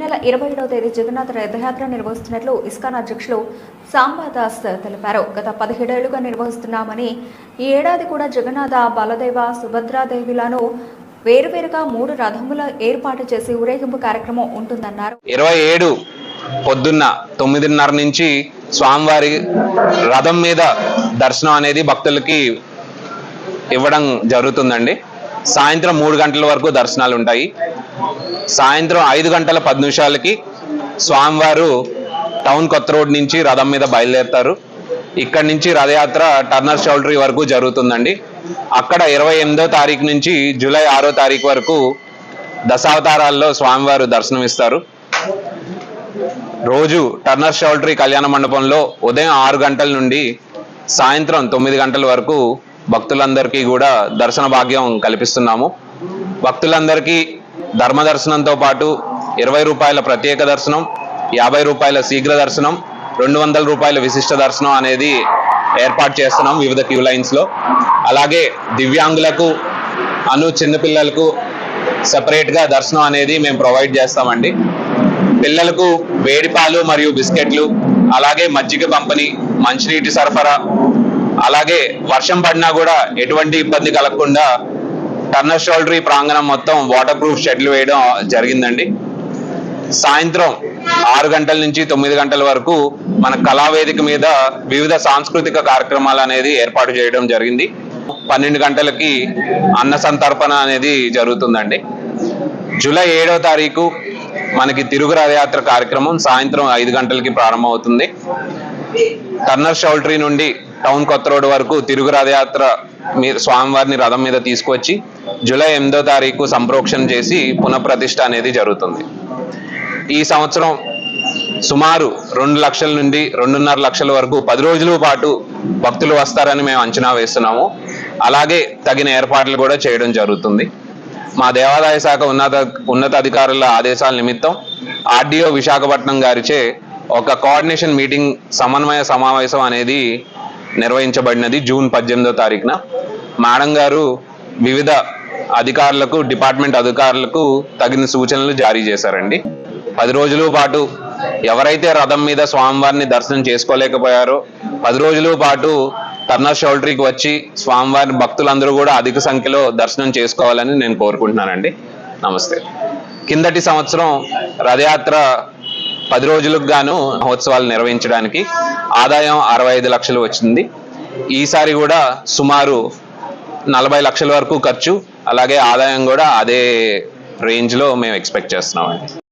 నెల 27వ తేదీ జగన్నాథ రథయాత్ర నిర్వహిస్తున్నట్లు ఇస్కాన్ అధ్యక్షులు సాంబాదాస్ తెలిపారు. గత 17 ఏళ్లుగా నిర్వహిస్తున్నామని ఈ ఏడాది కూడా జగన్నాథ, బలదేవ, సుభద్రాదేవిలను వేరువేరుగా 3 రథముల ఏర్పాటు చేసి ఊరేగింపు కార్యక్రమం ఉంటుందన్నారు. 27 పొద్దున్న 9:30 నుంచి స్వామివారి రథం మీద దర్శనం అనేది భక్తులకి ఇవ్వడం జరుగుతుందండి. సాయంత్రం 3 గంటల వరకు దర్శనాలు ఉంటాయి. సాయంత్రం 5 గంటల 10 నిమిషాలకి స్వామివారు టౌన్ కొత్త రోడ్ నుంచి రథం మీద బయలుదేరుతారు. ఇక్కడి నుంచి రథయాత్ర టర్నర్ చౌల్ట్రీ వరకు జరుగుతుందండి. అక్కడ 28వ తారీఖు నుంచి జూలై 6వ తారీఖు వరకు దశావతారాల్లో స్వామివారు దర్శనమిస్తారు. రోజు టర్నర్ చౌల్ట్రీ కళ్యాణ మండపంలో ఉదయం 6 గంటల నుండి సాయంత్రం 9 గంటల వరకు భక్తులందరికీ కూడా దర్శన భాగ్యం కల్పిస్తున్నాము. భక్తులందరికీ ధర్మ దర్శనంతో పాటు 20 రూపాయల ప్రత్యేక దర్శనం, 50 రూపాయల శీఘ్ర దర్శనం, 200 రూపాయల విశిష్ట దర్శనం అనేది ఏర్పాటు చేస్తున్నాం వివిధ క్యూ లైన్స్లో. అలాగే దివ్యాంగులకు చిన్నపిల్లలకు సెపరేట్గా దర్శనం అనేది మేము ప్రొవైడ్ చేస్తామండి. పిల్లలకు వేడిపాలు మరియు బిస్కెట్లు, అలాగే మజ్జిగ పంపిణీ, మంచినీటి సరఫరా, అలాగే వర్షం పడినా కూడా ఎటువంటి ఇబ్బంది కలగకుండా టర్నర్ చౌల్ట్రీ ప్రాంగణం మొత్తం వాటర్ ప్రూఫ్ షెడ్లు వేయడం జరిగిందండి. సాయంత్రం 6 గంటల నుంచి 9 గంటల వరకు మన కళావేదిక మీద వివిధ సాంస్కృతిక కార్యక్రమాలు అనేది ఏర్పాటు చేయడం జరిగింది. 12 గంటలకి అన్న సంతర్పణ అనేది జరుగుతుందండి. జూలై 7వ తారీఖు మనకి తిరుగు రథయాత్ర కార్యక్రమం సాయంత్రం 5 గంటలకి ప్రారంభమవుతుంది. టర్నర్ చౌల్ట్రీ నుండి టౌన్ కొత్త రోడ్ వరకు తిరుగు రథయాత్ర స్వామివారిని రథం మీద తీసుకొచ్చి జూలై 8వ తారీఖు సంప్రోక్షణ చేసి పునఃప్రతిష్ఠ అనేది జరుగుతుంది. ఈ సంవత్సరం సుమారు 2 లక్షల నుండి 2.5 లక్షల వరకు 10 రోజుల పాటు భక్తులు వస్తారని మేము అంచనా వేస్తున్నాము. అలాగే తగిన ఏర్పాట్లు కూడా చేయడం జరుగుతుంది. మా దేవాదాయ శాఖ ఉన్నతాధికారుల ఆదేశాల నిమిత్తం ఆర్డీఓ విశాఖపట్నం గారిచే ఒక కోఆర్డినేషన్ మీటింగ్ సమన్వయ సమావేశం అనేది నిర్వహించబడినది జూన్ 18వ తారీఖున. మేడం గారు వివిధ అధికారులకు, డిపార్ట్మెంట్ అధికారులకు తగిన సూచనలు జారీ చేశారండి. 10 రోజుల పాటు ఎవరైతే రథం మీద స్వామివారిని దర్శనం చేసుకోలేకపోయారో 10 రోజుల పాటు టర్నర్ చౌల్ట్రీకి వచ్చి స్వామివారి భక్తులందరూ కూడా అధిక సంఖ్యలో దర్శనం చేసుకోవాలని నేను కోరుకుంటున్నానండి. నమస్తే. కిందటి సంవత్సరం రథయాత్ర 10 రోజులకు గాను మహోత్సవాలు నిర్వహించడానికి ఆదాయం 65 లక్షలు వచ్చింది. ఈసారి కూడా సుమారు 40 లక్షల వరకు ఖర్చు, అలాగే ఆదాయం కూడా అదే రేంజ్లో మేము ఎక్స్పెక్ట్ చేస్తున్నామండి.